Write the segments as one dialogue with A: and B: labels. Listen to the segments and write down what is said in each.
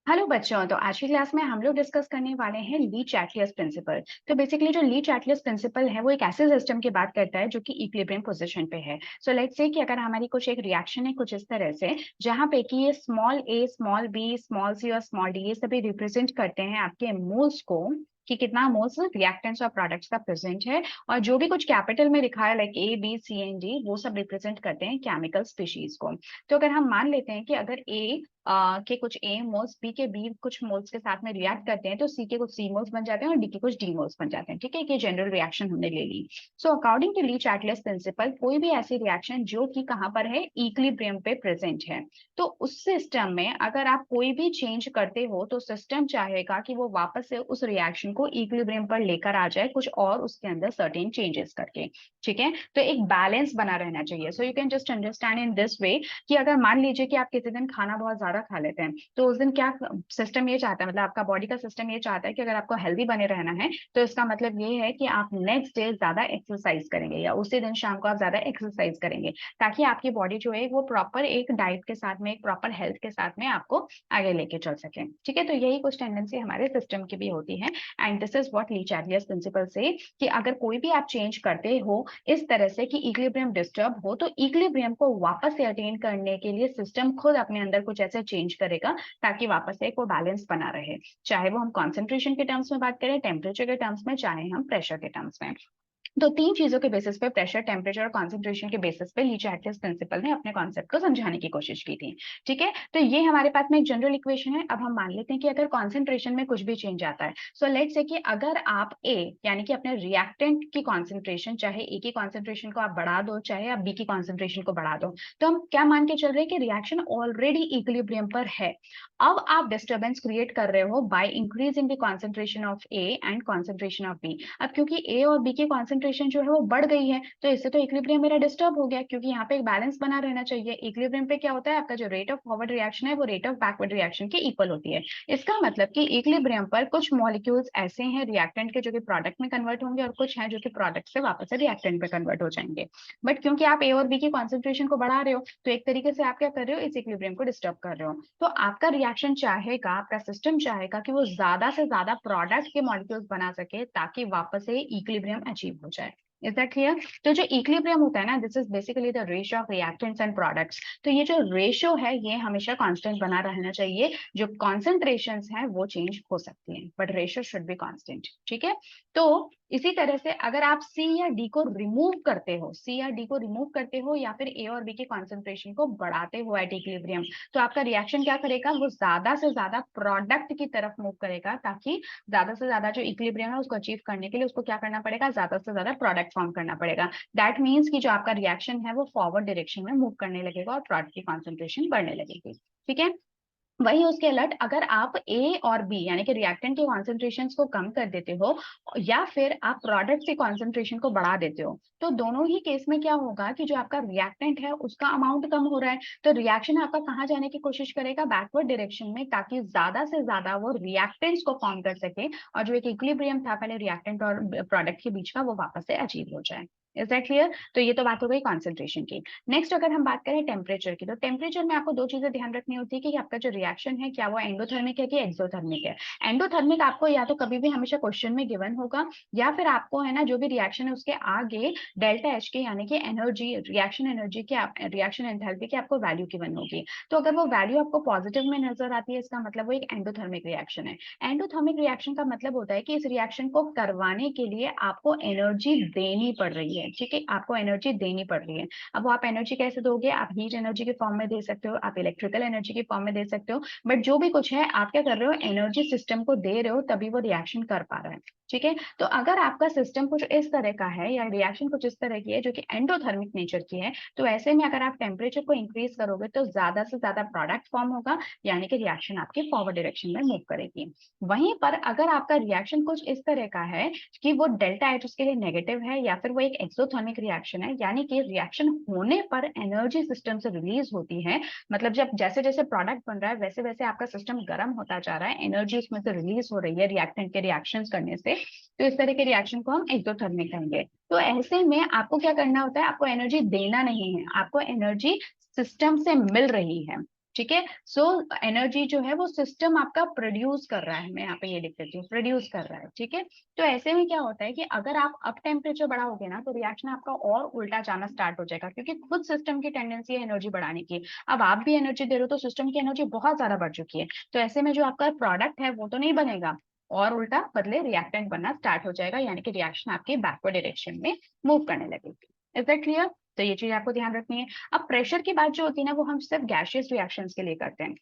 A: Hello बच्चों। तो आज की क्लास में हम लोग डिस्कस करने वाले हैं ली चैटलियस प्रिंसिपल। तो बेसिकली जो ली चैटलियस प्रिंसिपल है वो एक ऐसे सिस्टम की बात करता है जो कि इक्विलिब्रियम पोजीशन पे है। सो लेट्स से कि अगर हमारी कुछ एक रिएक्शन है कुछ इस तरह से, जहां पे कि ये स्मॉल ए, स्मॉल बी, स्मॉल सी और स्मॉल डी ये सभी रिप्रेजेंट करते हैं आपके मोल्स को, कि कितना मोल्स रिएक्टेंट्स और प्रोडक्ट्स का प्रेजेंट है। और जो भी कुछ कैपिटल में लिखा है like A B C and D, वो सब रिप्रेजेंट करते हैं केमिकल स्पीशीज को। तो अगर हम मान लेते हैं कि अगर ए के कुछ ए मोल्स बी के बी कुछ मोल्स के साथ में रिएक्ट करते हैं, तो सी के कुछ सी मोल्स बन जाते हैं और डी के कुछ डी मोल्स बन जाते हैं। ठीक है, ये जनरल रिएक्शन हमने ले ली। So according to Le Chatelier's principle, कोई भी ऐसी रिएक्शन जो कि कहाँ पर है, इक्विलिब्रियम पे प्रेजेंट है, तो उस सिस्टम में अगर आप कोई भी चेंज करते हो तो सिस्टम चाहेगा कि वो वापस से उस रिएक्शन को इक्विलिब्रियम पर लेकर आ जाए, कुछ और उसके अंदर सर्टेन चेंजेस करके। ठीक है, तो एक बैलेंस बना रहना चाहिए। So you can just understand in this way कि अगर मान लीजिए कि आप किसी दिन खाना बहुत ज्यादा खा लेते हैं, तो उस दिन क्या सिस्टम ये चाहता है, मतलब आपका बॉडी का सिस्टम ये चाहता है कि अगर आपको हेल्दी बने रहना है, तो इसका मतलब ये है कि आप नेक्स्ट डे ज्यादा एक्सरसाइज करेंगे या उसी दिन शाम को आप ज्यादा एक्सरसाइज करेंगे, ताकि आपकी बॉडी जो है वो प्रॉपर एक डाइट के साथ में, एक प्रॉपर हेल्थ के साथ में आपको आगे लेके चल सके। ठीक है, तो यही कुछ टेंडेंसी हमारे सिस्टम की भी होती है। And this is what Le Chatelier's principle से, कि अगर कोई भी आप चेंज करते हो इस तरह से कि इक्विलिब्रियम डिस्टर्ब हो, तो इक्विलिब्रियम को वापस से अटेन करने के लिए सिस्टम खुद अपने अंदर कुछ ऐसे चेंज करेगा ताकि वापस से एक वो बैलेंस बना रहे। चाहे वो हम कॉन्सेंट्रेशन के टर्म्स में बात करें, टेम्परेचर के टर्म्स में, चाहे हम प्रेशर के टर्म्स में। तो तीन चीजों के बेसिस पे, प्रेशर, टेम्परेचर और कॉन्सेंट्रेशन के बेसिस पे ली चैटलियस प्रिंसिपल ने अपने कॉन्सेप्ट को समझाने की कोशिश की थी। ठीक है, तो ये हमारे पास में एक जनरल इक्वेशन है। अब हम मान लेते हैं कि अगर कॉन्सेंट्रेशन में कुछ भी चेंज आता है, सो लेट्स से कि अगर आप ए यानी कि अपने रिएक्टेंट की कॉन्सेंट्रेशन, चाहे ए की कॉन्सेंट्रेशन को आप बढ़ा दो, चाहे आप बी की कॉन्सेंट्रेशन को बढ़ा दो, तो हम क्या मान के चल रहे हैं कि रिएक्शन ऑलरेडी इक्विलिब्रियम पर है। अब आप डिस्टर्बेंस क्रिएट कर रहे हो by increasing the concentration of A and concentration of B. अब क्योंकि ए और बी की कॉन्सेंट्रेशन जो है वो बढ़ गई है, तो इससे तो इक्विलिब्रियम मेरा डिस्टर्ब हो गया, क्योंकि यहाँ पे एक बैलेंस बना रहना चाहिए। इक्विलिब्रियम पे क्या होता है, आपका जो रेट ऑफ फॉरवर्ड रिएक्शन है वो रेट ऑफ बैकवर्ड रिएक्शन के इक्वल होती है। इसका मतलब कि इक्विलिब्रियम पर कुछ मॉलिक्यूल्स ऐसे हैं रिएक्टेंट के जो कि प्रोडक्ट में कन्वर्ट होंगे, और कुछ हैं जो कि प्रोडक्ट से वापस से रिएक्टेंट पे कन्वर्ट हो जाएंगे। बट क्योंकि आप ए और बी की कॉन्सेंट्रेशन को बढ़ा रहे हो, तो एक तरीके से आप क्या कर रहे हो, इस इक्विलिब्रियम को डिस्टर्ब कर रहे हो। तो आपका रिएक्शन चाहेगा, आपका सिस्टम चाहेगा कि वो ज्यादा से ज्यादा प्रोडक्ट के मॉलिक्यूल्स बना सके ताकि वापस से इक्विलिब्रियम अचीव हो जाए। Is that clear? तो जो इक्विलिब्रियम होता है ना, this is basically the ratio of reactants and products. तो ये जो रेशियो है ये हमेशा कांस्टेंट बना रहना चाहिए। जो कॉन्सेंट्रेशंस हैं वो चेंज हो सकती हैं, but ratio should be constant. ठीक है, तो इसी तरह से अगर आप सी या डी को रिमूव करते हो, सी या डी को रिमूव करते हो, या फिर ए और बी की कॉन्सेंट्रेशन को बढ़ाते हो एट इक्विलिब्रियम, तो आपका रिएक्शन क्या करेगा, वो ज्यादा से ज्यादा प्रोडक्ट की तरफ मूव करेगा, ताकि ज्यादा से ज्यादा जो इक्विलिब्रियम है उसको अचीव करने के लिए उसको क्या करना पड़ेगा, ज्यादा से ज्यादा प्रोडक्ट फॉर्म करना पड़ेगा। दैट मीन्स कि जो आपका रिएक्शन है वो फॉरवर्ड डायरेक्शन में मूव करने लगेगा और प्रोडक्ट की कॉन्सेंट्रेशन बढ़ने लगेगी। ठीक है, वही उसके अलट अगर आप ए और बी यानी कि रिएक्टेंट के कॉन्सेंट्रेशंस को कम कर देते हो, या फिर आप प्रोडक्ट के कॉन्सेंट्रेशन को बढ़ा देते हो, तो दोनों ही केस में क्या होगा कि जो आपका रिएक्टेंट है उसका अमाउंट कम हो रहा है, तो रिएक्शन आपका कहाँ जाने की कोशिश करेगा, बैकवर्ड डायरेक्शन में, ताकि ज्यादा से ज्यादा वो रिएक्टेंट्स को फॉर्म कर सके, और जो एक इक्विलिब्रियम था पहले रिएक्टेंट और प्रोडक्ट के बीच का, वो वापस से अचीव हो जाए। Is that clear? तो ये तो बात हो गई कॉन्सेंट्रेशन की। नेक्स्ट अगर हम बात करें टेम्परेचर की, तो टेम्परेचर में आपको दो चीजें ध्यान रखनी होती है कि आपका जो रिएक्शन है क्या वो एंडोथर्मिक है कि एक्सोथर्मिक है। एंडोथर्मिक आपको या तो कभी भी हमेशा क्वेश्चन में गिवन होगा, या फिर आपको है ना जो भी रिएक्शन है उसके आगे डेल्टा एच के यानी कि एनर्जी, रिएक्शन एनर्जी के, रिएक्शन एंथैल्पी की आपको वैल्यू गिवन होगी। तो अगर वो वैल्यू आपको पॉजिटिव में नजर आती है, इसका मतलब वो एक एंडोथर्मिक रिएक्शन है। एंडोथर्मिक रिएक्शन का मतलब होता है कि इस रिएक्शन को करवाने के लिए आपको एनर्जी देनी पड़ रही है। ठीक है, आपको एनर्जी देनी पड़ रही है। अब वो आप एनर्जी कैसे दोगे, आप हीट एनर्जी के फॉर्म में दे सकते हो, आप इलेक्ट्रिकल एनर्जी के फॉर्म में दे सकते हो, बट जो भी कुछ है आप क्या कर रहे हो, एनर्जी सिस्टम को दे रहे हो, तभी वो रिएक्शन कर पा रहा है। ठीक है, तो अगर आपका सिस्टम कुछ इस तरह का है या रिएक्शन कुछ इस तरह की है जो कि एंडोथर्मिक नेचर की है, तो ऐसे में अगर आप टेम्परेचर को इंक्रीज करोगे तो ज्यादा से ज्यादा प्रोडक्ट फॉर्म होगा, यानी कि रिएक्शन आपके फॉरवर्ड डायरेक्शन में मूव करेगी। वहीं पर अगर आपका रिएक्शन कुछ इस तरह का है कि वो डेल्टा एच उसके लिए नेगेटिव है, या फिर वो एक एक्सोथर्मिक रिएक्शन है, यानी कि रिएक्शन होने पर एनर्जी सिस्टम से रिलीज होती है, मतलब जब जैसे जैसे प्रोडक्ट बन रहा है वैसे वैसे आपका सिस्टम गर्म होता जा रहा है, एनर्जी उसमें से रिलीज हो रही है रिएक्टेंट के रिएक्शंस करने से, तो इस तरह के रिएक्शन को हम एक्सोथर्मिक कहेंगे। तो ऐसे में आपको क्या करना होता है, आपको एनर्जी देना नहीं है, आपको एनर्जी सिस्टम से मिल रही है। ठीक है। सो एनर्जी जो है वो सिस्टम आपका प्रोड्यूस कर रहा है, मैं यहाँ पे ये लिख देती हूँ, प्रोड्यूस कर रहा है। ठीक है। तो ऐसे में क्या होता है कि अगर आप अप टेम्परेचर बढ़ाओगे ना, तो रिएक्शन आपका और उल्टा जाना स्टार्ट हो जाएगा, क्योंकि खुद सिस्टम की टेंडेंसी है एनर्जी बढ़ाने की। अब आप भी एनर्जी दे रहे हो तो सिस्टम की एनर्जी बहुत ज्यादा बढ़ चुकी है। तो ऐसे में जो आपका प्रोडक्ट है वो तो नहीं बनेगा, और उल्टा बदले रिएक्टेंट बनना स्टार्ट हो जाएगा, यानी कि रिएक्शन आपकी बैकवर्ड डायरेक्शन में मूव करने लगेगी। Is that clear? तो ये चीज आपको ध्यान रखनी है। अब प्रेशर की बात जो होती है ना, वो हम सिर्फ गैसियस रिएक्शंस के लिए करते हैं,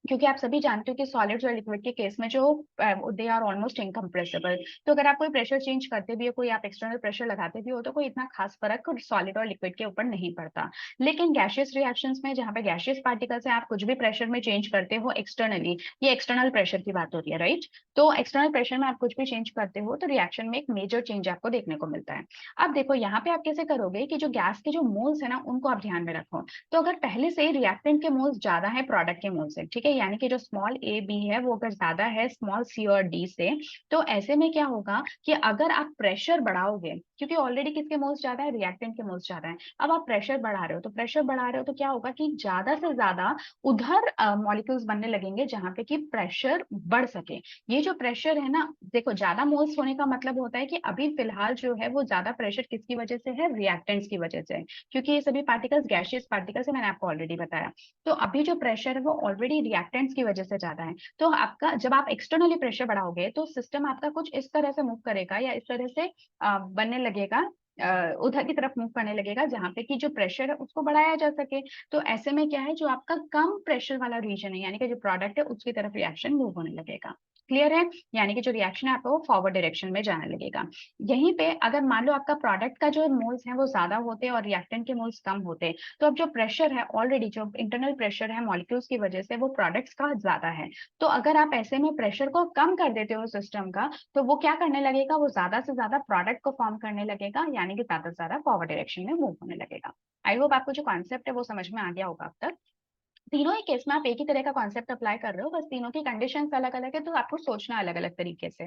A: क्योंकि आप सभी जानते हो कि सॉलिड्स और लिक्विड के केस में जो दे आर ऑलमोस्ट इनकम्प्रेसिबल। तो अगर आप कोई प्रेशर चेंज करते भी हो, कोई आप एक्सटर्नल प्रेशर लगाते भी हो, तो कोई इतना खास फर्क सॉलिड और लिक्विड के ऊपर नहीं पड़ता। लेकिन गैसियस रिएक्शंस में, जहाँ पे गैसियस पार्टिकल्स है, आप कुछ भी प्रेशर में चेंज करते हो एक्सटर्नली, ये एक्सटर्नल प्रेशर की बात होती है, राइट? तो एक्सटर्नल प्रेशर में आप कुछ भी चेंज करते हो तो रिएक्शन में एक मेजर चेंज आपको देखने को मिलता है। अब देखो यहाँ पे आप कैसे करोगे कि जो गैस के जो मोल्स है ना, उनको आप ध्यान में रखो। तो अगर पहले से ही रिएक्टेंट के मोल्स ज्यादा है प्रोडक्ट के मोल्स से, ठीक है, यानी कि जो स्मॉल ए बी है वो अगर ज्यादा है स्मॉल सी और डी से, तो ऐसे में क्या होगा कि अगर आप प्रेशर बढ़ाओगे, क्योंकि ऑलरेडी किसके मोल्स ज्यादा है, रिएक्टेंट के मोल्स ज्यादा है, अब आप प्रेशर बढ़ा रहे हो, तो प्रेशर बढ़ा रहे हो तो क्या होगा कि ज्यादा से ज्यादा उधर मॉलिक्यूल्स बनने लगेंगे जहां पे कि प्रेशर बढ़ सके। ये जो प्रेशर है ना, देखो ज्यादा मोल्स होने का मतलब होता है कि अभी फिलहाल जो है वो ज्यादा प्रेशर किसकी वजह से है, रिएक्टेंट्स की वजह से है, क्योंकि ये सभी पार्टिकल्स गैसियस पार्टिकल्स है, मैंने आपको ऑलरेडी बताया। तो अभी जो प्रेशर है वो ऑलरेडी रिएक्टेंट्स की वजह से ज्यादा है। तो आपका जब आप एक्सटर्नली प्रेशर बढ़ाओगे तो सिस्टम आपका कुछ इस तरह से मूव करेगा, या इस तरह से बनने लगेगा, उधर की तरफ मूव करने लगेगा जहां पे कि जो प्रेशर है उसको बढ़ाया जा सके। तो ऐसे में क्या है, जो आपका कम प्रेशर वाला रीजन है, यानी कि जो प्रोडक्ट है उसकी तरफ रिएक्शन मूव होने लगेगा। क्लियर है? यानी कि जो रिएक्शन है आपका वो फॉरवर्ड डायरेक्शन में जाने लगेगा। यहीं पे अगर मान लो आपका प्रोडक्ट का जो मोल्स है वो ज्यादा होते और रिएक्टेंट के मोल्स कम होते, तो अब जो प्रेशर है, ऑलरेडी जो इंटरनल प्रेशर है मॉलिक्यूल्स की वजह से, वो प्रोडक्ट्स का ज्यादा है। तो अगर आप ऐसे में प्रेशर को कम कर देते हो सिस्टम का, तो वो क्या करने लगेगा, वो ज्यादा से ज्यादा प्रोडक्ट को फॉर्म करने लगेगा, यानी कि ज्यादा से ज्यादा फॉरवर्ड डायरेक्शन में मूव होने लगेगा। आई होप आपको जो कॉन्सेप्ट है वो समझ में आ गया होगा अब तक। तीनों ही केस में आप एक ही तरह का कॉन्सेप्ट अप्लाई कर रहे हो, बस तीनों की कंडीशंस अलग अलग है, तो आपको सोचना अलग अलग तरीके से।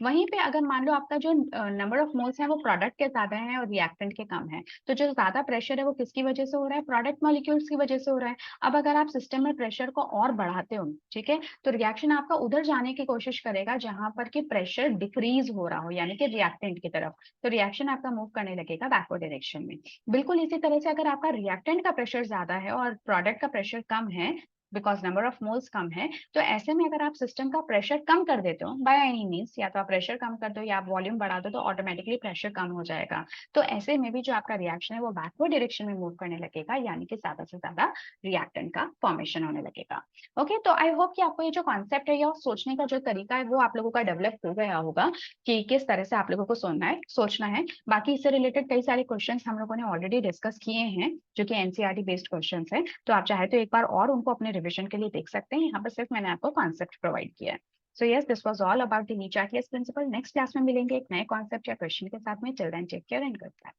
A: वहीं पे अगर मान लो आपका जो नंबर ऑफ मोल्स है वो प्रोडक्ट के ज्यादा है और रिएक्टेंट के कम है, तो जो ज्यादा प्रेशर है वो किसकी वजह से हो रहा है, प्रोडक्ट मॉलिक्यूल्स की वजह से हो रहा है। अब अगर आप सिस्टम में प्रेशर को और बढ़ाते हो, ठीक है, तो रिएक्शन आपका उधर जाने की कोशिश करेगा जहां पर कि प्रेशर डिक्रीज हो रहा हो, यानी कि रिएक्टेंट की तरफ। तो रिएक्शन आपका मूव करने लगेगा बैकवर्ड डायरेक्शन में। बिल्कुल इसी तरह से अगर आपका रिएक्टेंट का प्रेशर ज्यादा है और प्रोडक्ट का प्रेशर कम है, बिकॉज नंबर ऑफ मोल्स कम है, तो ऐसे में अगर आप सिस्टम का प्रेशर कम कर देते हो बाय एनी मीन्स, या तो आप प्रेशर कम कर दो या आप वॉल्यूम बढ़ा दो, तो ऑटोमेटिकली प्रेशर कम हो जाएगा। तो ऐसे में भी जो आपका रिएक्शन है वो बैकवर्ड डायरेक्शन में मूव करने लगेगा, यानी कि ज्यादा से ज्यादा रिएक्टेंट का फॉर्मेशन होने लगेगा। ओके, तो आई होप कि आपको ये जो कॉन्सेप्ट है या सोचने का जो तरीका है वो आप लोगों का डेवलप हो गया होगा कि किस तरह से आप लोगों को सोचना है। बाकी इससे रिलेटेड कई सारे क्वेश्चंस हम लोगों ने ऑलरेडी डिस्कस किए हैं, जो कि एनसीईआरटी बेस्ड क्वेश्चंस है, तो आप चाहे तो एक बार और उनको अपने रिविजन के लिए देख सकते हैं। यहाँ पर सिर्फ मैंने आपको कॉन्सेप्ट प्रोवाइड किया है। So yes, this was all about the Le Chatelier's principle. Next class में मिलेंगे एक नए कॉन्सेप्ट या क्वेश्चन के साथ में। Till then take care and good bye.